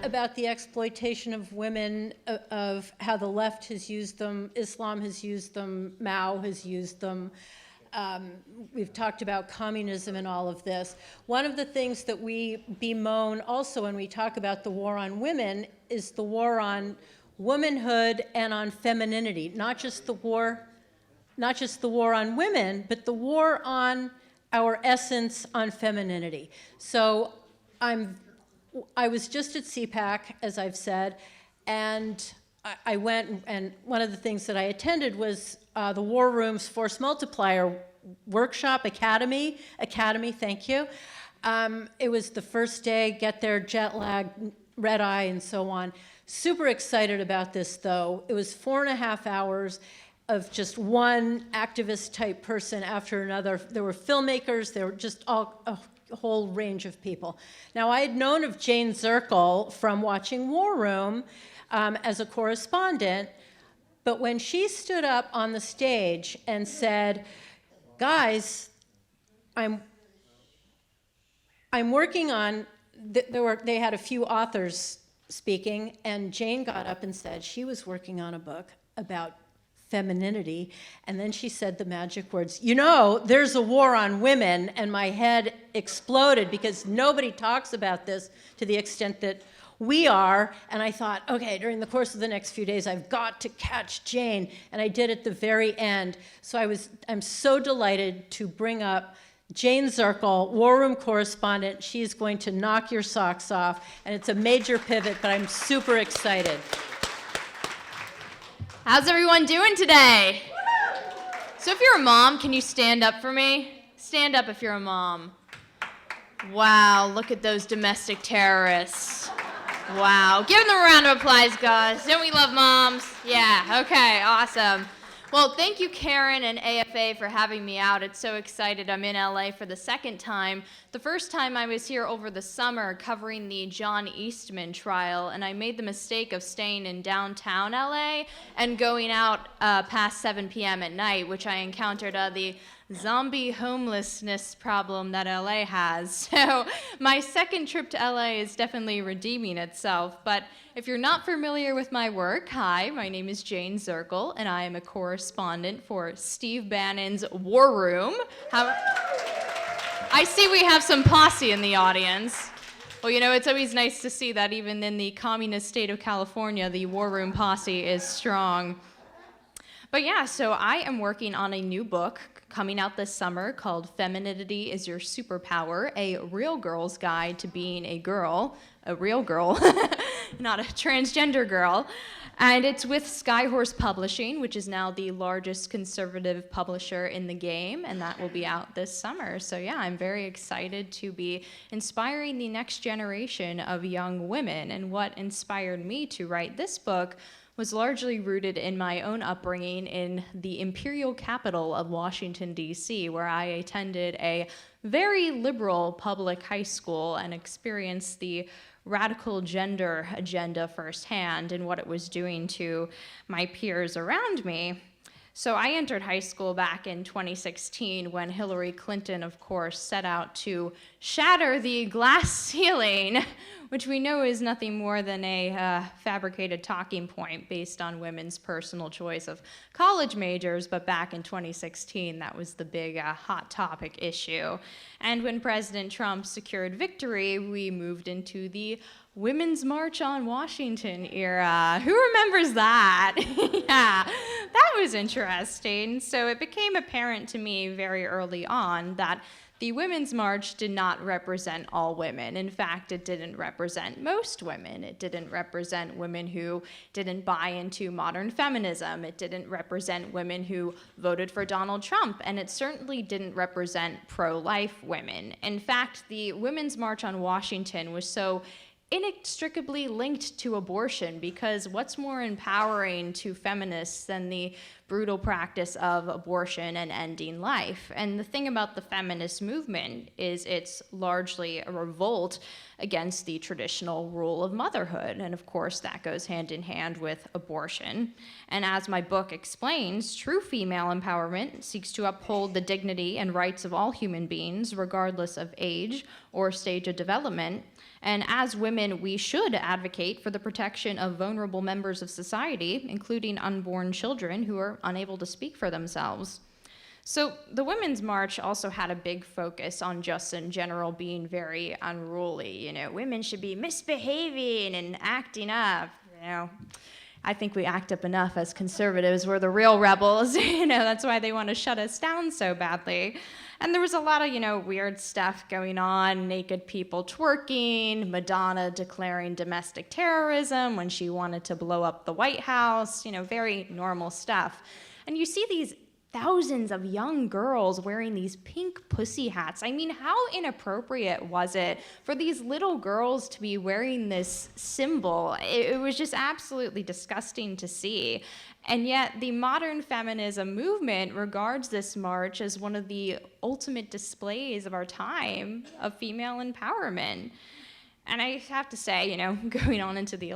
about the exploitation of women, of how the left has used them, Islam has used them, Mao has used them. We've talked about communism and all of this. One of the things that we bemoan also when we talk about the war on women is the war on womanhood and on femininity, not just the war on women, but the war on our essence on femininity. So I was just at CPAC, as I've said, and I went, and one of the things that I attended was the War Room's Force Multiplier Workshop Academy, thank you. It was the first day, get there, jet lag, red eye, and so on. Super excited about this, though. It was 4.5 hours of just one activist type person after another. There were filmmakers, there were just all a whole range of people. Now, I had known of Jayne Zirkle from watching War Room as a correspondent, but when she stood up on the stage and said, guys, I'm working on, they had a few authors speaking, and Jayne got up and said she was working on a book about femininity, and then she said the magic words, you know, there's a war on women, and my head exploded because nobody talks about this to the extent that we are, and I thought, okay, during the course of the next few days, I've got to catch Jayne, and I did at the very end. So I'm so delighted to bring up Jayne Zirkle, War Room correspondent. She's going to knock your socks off, and it's a major pivot, but I'm super excited. How's everyone doing today? So if you're a mom, can you stand up for me? Stand up if you're a mom. Wow, look at those domestic terrorists. Wow, give them a round of applause, guys. Don't we love moms? Yeah, okay, awesome. Well, thank you, Karen and AFA, for having me out. It's so excited. I'm in LA for the second time. The first time I was here over the summer covering the John Eastman trial, and I made the mistake of staying in downtown LA and going out past 7 p.m. at night, which I encountered the zombie homelessness problem that LA has. So my second trip to LA is definitely redeeming itself. But if you're not familiar with my work, hi, my name is Jayne Zirkle, and I am a correspondent for Steve Bannon's War Room. I see we have some posse in the audience. Well, you know, it's always nice to see that even in the communist state of California, the War Room posse is strong. But yeah, so I am working on a new book coming out this summer called Femininity is Your Superpower, a real girl's guide to being a girl, a real girl, not a transgender girl. And it's with Skyhorse Publishing, which is now the largest conservative publisher in the game, and that will be out this summer. So yeah, I'm very excited to be inspiring the next generation of young women. And what inspired me to write this book was largely rooted in my own upbringing in the imperial capital of Washington, D.C., where I attended a very liberal public high school and experienced the radical gender agenda firsthand and what it was doing to my peers around me. So I entered high school back in 2016 when Hillary Clinton, of course, set out to shatter the glass ceiling, which we know is nothing more than a fabricated talking point based on women's personal choice of college majors. But back in 2016, that was the big hot topic issue. And when President Trump secured victory, we moved into the Women's March on Washington era. Who remembers that? Yeah, that was interesting. So it became apparent to me very early on that the Women's March did not represent all women. In fact, it didn't represent most women. It didn't represent women who didn't buy into modern feminism. It didn't represent women who voted for Donald Trump. And it certainly didn't represent pro-life women. In fact, the Women's March on Washington was so inextricably linked to abortion, because what's more empowering to feminists than the brutal practice of abortion and ending life? And the thing about the feminist movement is it's largely a revolt against the traditional rule of motherhood. And of course, that goes hand in hand with abortion. And as my book explains, true female empowerment seeks to uphold the dignity and rights of all human beings, regardless of age or stage of development. And as women, we should advocate for the protection of vulnerable members of society, including unborn children who are unable to speak for themselves. So the Women's March also had a big focus on just in general being very unruly. You know, women should be misbehaving and acting up, you know. I think we act up enough as conservatives. We're the real rebels. You know, that's why they want to shut us down so badly. And there was a lot of, you know, weird stuff going on, naked people twerking, Madonna declaring domestic terrorism when she wanted to blow up the White House, you know, very normal stuff. And you see these thousands of young girls wearing these pink pussy hats. I mean, how inappropriate was it for these little girls to be wearing this symbol? It was just absolutely disgusting to see. And yet the modern feminism movement regards this march as one of the ultimate displays of our time of female empowerment. And I have to say, you know, going on into the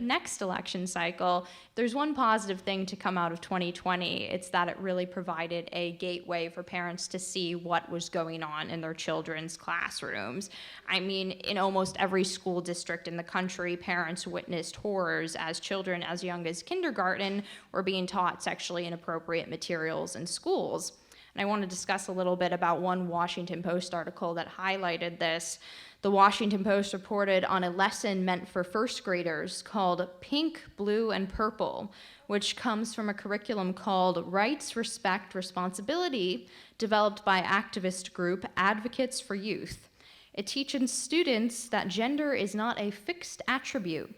next election cycle, there's one positive thing to come out of 2020. It's that it really provided a gateway for parents to see what was going on in their children's classrooms. I mean, in almost every school district in the country, parents witnessed horrors as children as young as kindergarten were being taught sexually inappropriate materials in schools. And I want to discuss a little bit about one Washington Post article that highlighted this. The Washington Post reported on a lesson meant for first graders called Pink, Blue, and Purple, which comes from a curriculum called Rights, Respect, Responsibility, developed by activist group Advocates for Youth. It teaches students that gender is not a fixed attribute.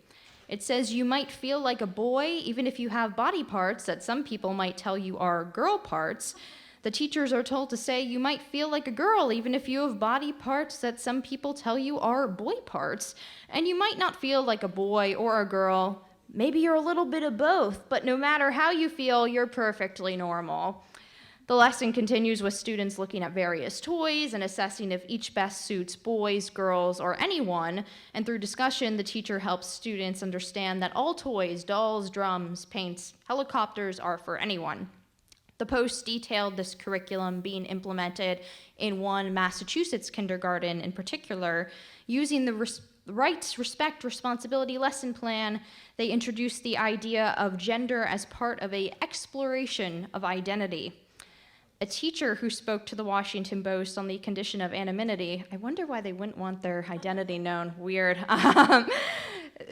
It says you might feel like a boy even if you have body parts that some people might tell you are girl parts. The teachers are told to say you might feel like a girl even if you have body parts that some people tell you are boy parts. And you might not feel like a boy or a girl. Maybe you're a little bit of both, but no matter how you feel, you're perfectly normal. The lesson continues with students looking at various toys and assessing if each best suits boys, girls, or anyone. And through discussion, the teacher helps students understand that all toys, dolls, drums, paints, helicopters are for anyone. The Post detailed this curriculum being implemented in one Massachusetts kindergarten in particular. Using the Rights, Respect, Responsibility lesson plan, they introduced the idea of gender as part of an exploration of identity. A teacher who spoke to the Washington Post on the condition of anonymity, I wonder why they wouldn't want their identity known, weird.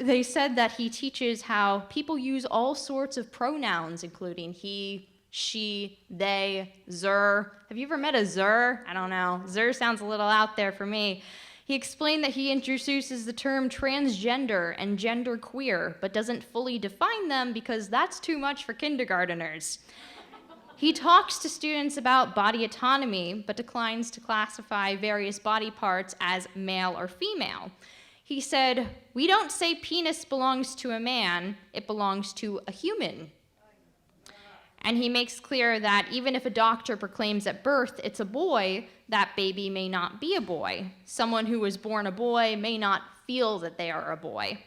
They said that he teaches how people use all sorts of pronouns, including he, she, they, zer. Have you ever met a zer? I don't know. Zer sounds a little out there for me. He explained that he introduces the term transgender and genderqueer, but doesn't fully define them because that's too much for kindergarteners. He talks to students about body autonomy, but declines to classify various body parts as male or female. He said, "We don't say penis belongs to a man, it belongs to a human." And he makes clear that even if a doctor proclaims at birth it's a boy, that baby may not be a boy. Someone who was born a boy may not feel that they are a boy.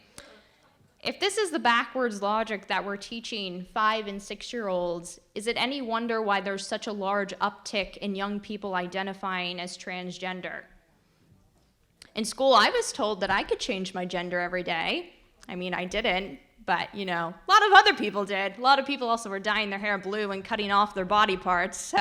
If this is the backwards logic that we're teaching 5- and 6-year-olds, is it any wonder why there's such a large uptick in young people identifying as transgender? In school, I was told that I could change my gender every day. I mean, I didn't. But, you know, a lot of other people did. A lot of people also were dyeing their hair blue and cutting off their body parts. So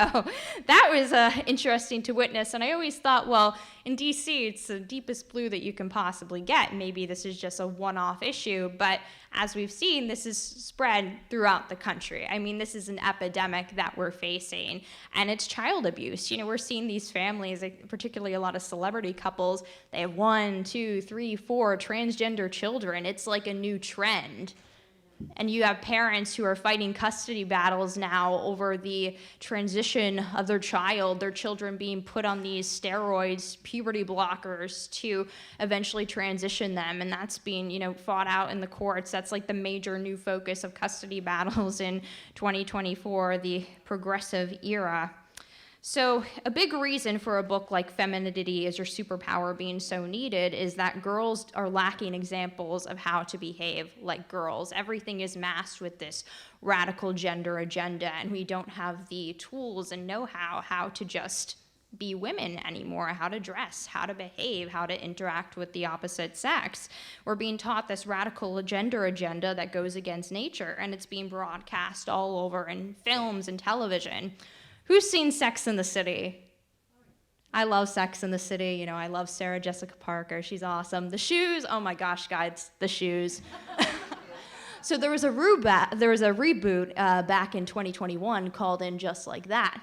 that was interesting to witness. And I always thought, well, in D.C., it's the deepest blue that you can possibly get. Maybe this is just a one-off issue. But as we've seen, this is spread throughout the country. I mean, this is an epidemic that we're facing. And it's child abuse. You know, we're seeing these families, particularly a lot of celebrity couples, they have 1, 2, 3, 4 transgender children. It's like a new trend. And you have parents who are fighting custody battles now over the transition of their child, their children being put on these steroids, puberty blockers to eventually transition them. And that's being, you know, fought out in the courts. That's like the major new focus of custody battles in 2024, the progressive era. So a big reason for a book like Femininity is Your Superpower being so needed is that girls are lacking examples of how to behave like girls. Everything is masked with this radical gender agenda, and we don't have the tools and know-how to just be women anymore, how to dress, how to behave, how to interact with the opposite sex. We're being taught this radical gender agenda that goes against nature, and it's being broadcast all over in films and television. Who's seen Sex and the City? I love Sex and the City. You know, I love Sarah Jessica Parker. She's awesome. The shoes, oh my gosh, guys, the shoes. So there was a reboot back in 2021 called In Just Like That.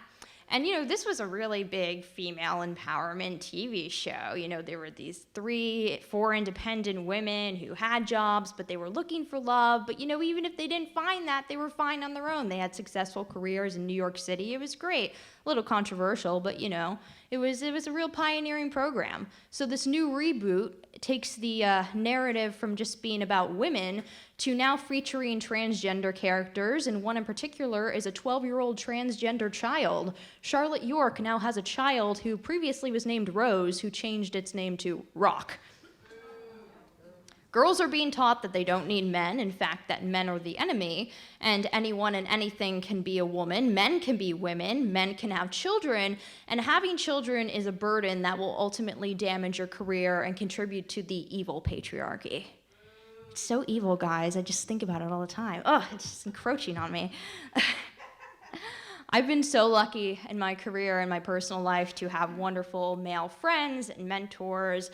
And, you know, this was a really big female empowerment TV show. You know, there were these 4 independent women who had jobs, but they were looking for love. But, you know, even if they didn't find that, they were fine on their own. They had successful careers in New York City. It was great. A little controversial, but, you know, it was a real pioneering program. So this new reboot takes the narrative from just being about women to now featuring transgender characters, and one in particular is a 12-year-old transgender child. Charlotte York now has a child who previously was named Rose, who changed its name to Rock. Girls are being taught that they don't need men, in fact, that men are the enemy, and anyone and anything can be a woman. Men can be women, men can have children, and having children is a burden that will ultimately damage your career and contribute to the evil patriarchy. It's so evil, guys. I just think about it all the time. Oh, it's just encroaching on me. I've been so lucky in my career and my personal life to have wonderful male friends and mentors,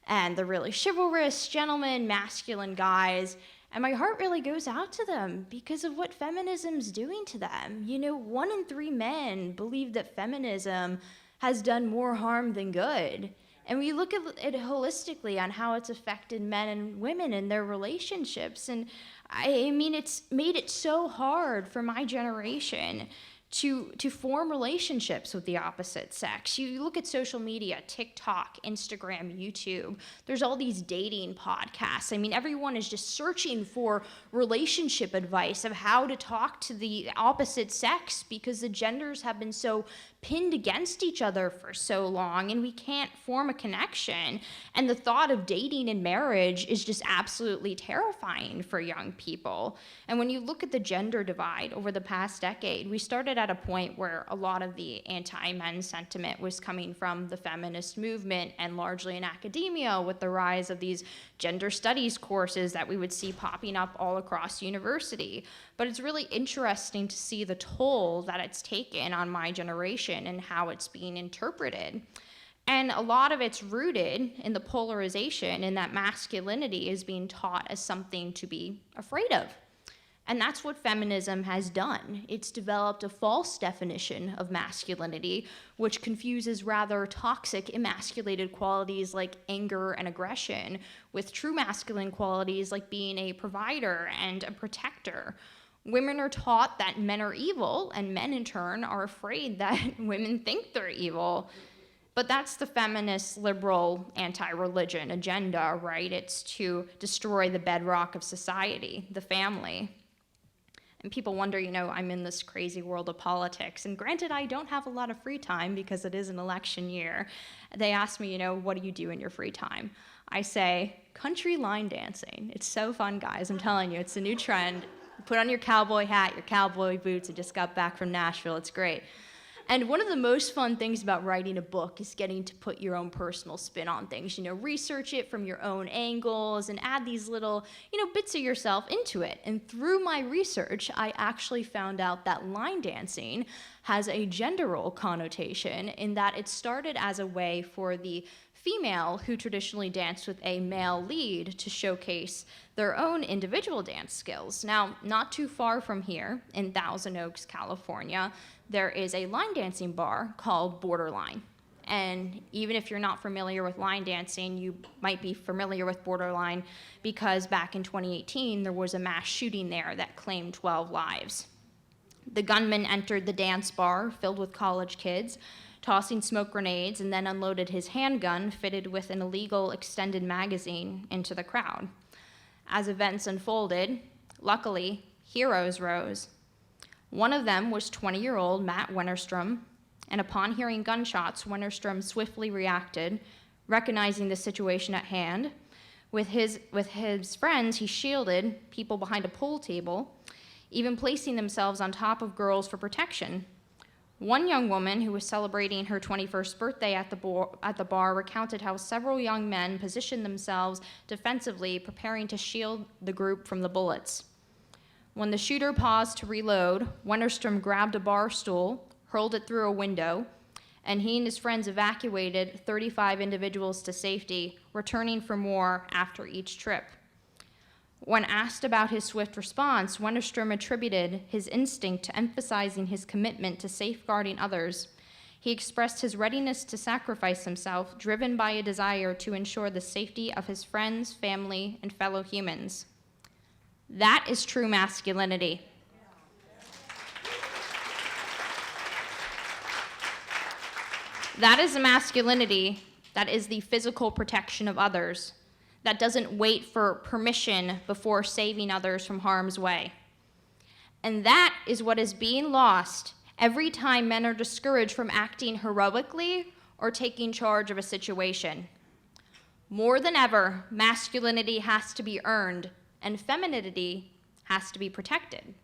and the really chivalrous, gentlemen, masculine guys. And my heart really goes out to them because of what feminism's doing to them. You know, 1 in 3 men believe that feminism has done more harm than good. And we look at it holistically on how it's affected men and women in their relationships. And I mean, it's made it so hard for my generation to form relationships with the opposite sex. You look at social media, TikTok, Instagram, YouTube, there's all these dating podcasts. I mean, everyone is just searching for relationship advice of how to talk to the opposite sex because the genders have been so pinned against each other for so long, and we can't form a connection. And the thought of dating and marriage is just absolutely terrifying for young people. And when you look at the gender divide over the past decade, we started at a point where a lot of the anti-men sentiment was coming from the feminist movement and largely in academia with the rise of these gender studies courses that we would see popping up all across university. But it's really interesting to see the toll that it's taken on my generation and how it's being interpreted. And a lot of it's rooted in the polarization in that masculinity is being taught as something to be afraid of. And that's what feminism has done. It's developed a false definition of masculinity, which confuses rather toxic, emasculated qualities like anger and aggression with true masculine qualities like being a provider and a protector. Women are taught that men are evil, and men in turn are afraid that women think they're evil. But that's the feminist, liberal, anti-religion agenda, right? It's to destroy the bedrock of society, the family. And people wonder, you know, I'm in this crazy world of politics. And granted, I don't have a lot of free time because it is an election year. They ask me, you know, what do you do in your free time? I say, country line dancing. It's so fun, guys. I'm telling you, it's a new trend. Put on your cowboy hat, your cowboy boots. I just got back from Nashville. It's great. And one of the most fun things about writing a book is getting to put your own personal spin on things. You know, research it from your own angles and add these little, you know, bits of yourself into it. And through my research, I actually found out that line dancing has a gender role connotation in that it started as a way for the female who traditionally danced with a male lead to showcase their own individual dance skills. Now, not too far from here in Thousand Oaks, California, there is a line dancing bar called Borderline. And even if you're not familiar with line dancing, you might be familiar with Borderline because back in 2018, there was a mass shooting there that claimed 12 lives. The gunman entered the dance bar filled with college kids, tossing smoke grenades, and then unloaded his handgun fitted with an illegal extended magazine into the crowd. As events unfolded, luckily, heroes rose. One of them was 20-year-old Matt Wennerstrom, and upon hearing gunshots, Wennerstrom swiftly reacted, recognizing the situation at hand. With his friends, he shielded people behind a pool table, even placing themselves on top of girls for protection. One young woman who was celebrating her 21st birthday at the bar recounted how several young men positioned themselves defensively, preparing to shield the group from the bullets. When the shooter paused to reload, Wennerstrom grabbed a bar stool, hurled it through a window, and he and his friends evacuated 35 individuals to safety, returning for more after each trip. When asked about his swift response, Wennerstrom attributed his instinct to emphasizing his commitment to safeguarding others. He expressed his readiness to sacrifice himself, driven by a desire to ensure the safety of his friends, family, and fellow humans. That is true masculinity. That is a masculinity that is the physical protection of others, that doesn't wait for permission before saving others from harm's way. And that is what is being lost every time men are discouraged from acting heroically or taking charge of a situation. More than ever, masculinity has to be earned, and femininity has to be protected.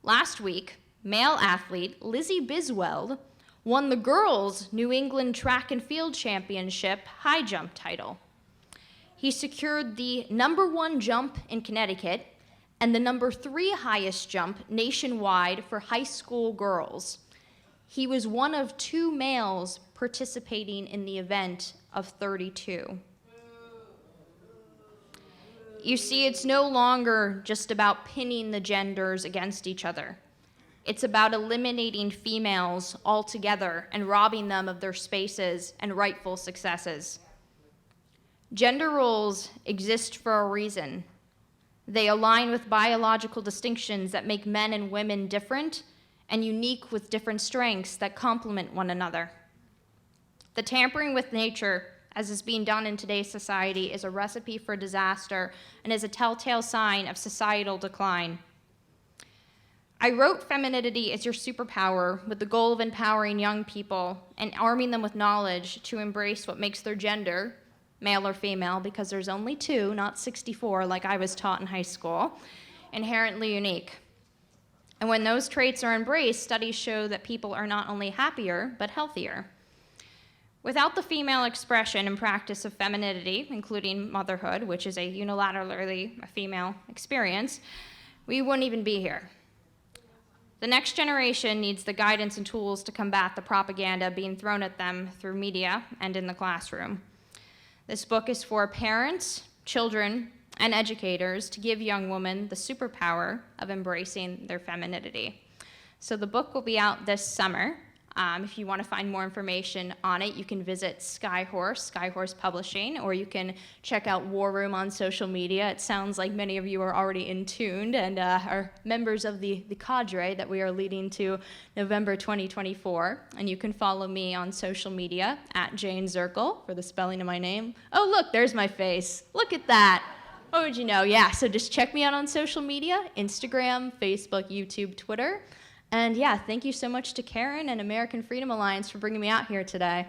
Last week, male athlete Lizzie Biswell won the girls' New England Track and Field Championship high jump title. He secured the #1 jump in Connecticut and the #3 highest jump nationwide for high school girls. He was one of 2 males participating in the event of 32. You see, it's no longer just about pinning the genders against each other. It's about eliminating females altogether and robbing them of their spaces and rightful successes. Gender roles exist for a reason. They align with biological distinctions that make men and women different and unique with different strengths that complement one another. The tampering with nature, as is being done in today's society, is a recipe for disaster and is a telltale sign of societal decline. I wrote Femininity is Your Superpower with the goal of empowering young people and arming them with knowledge to embrace what makes their gender, male or female, because there's only 2, not 64 like I was taught in high school, inherently unique. And when those traits are embraced, studies show that people are not only happier, but healthier. Without the female expression and practice of femininity, including motherhood, which is a unilaterally a female experience, we wouldn't even be here. The next generation needs the guidance and tools to combat the propaganda being thrown at them through media and in the classroom. This book is for parents, children, and educators to give young women the superpower of embracing their femininity. So the book will be out this summer. If you want to find more information on it, you can visit Skyhorse Publishing, or you can check out War Room on social media. It sounds like many of you are already in tuned and are members of the cadre that we are leading to November 2024. And you can follow me on social media at Jayne Zirkle for the spelling of my name. Oh, look, there's my face. Look at that. What would you know? Yeah, so just check me out on social media, Instagram, Facebook, YouTube, Twitter. And yeah, thank you so much to Karen and American Freedom Alliance for bringing me out here today.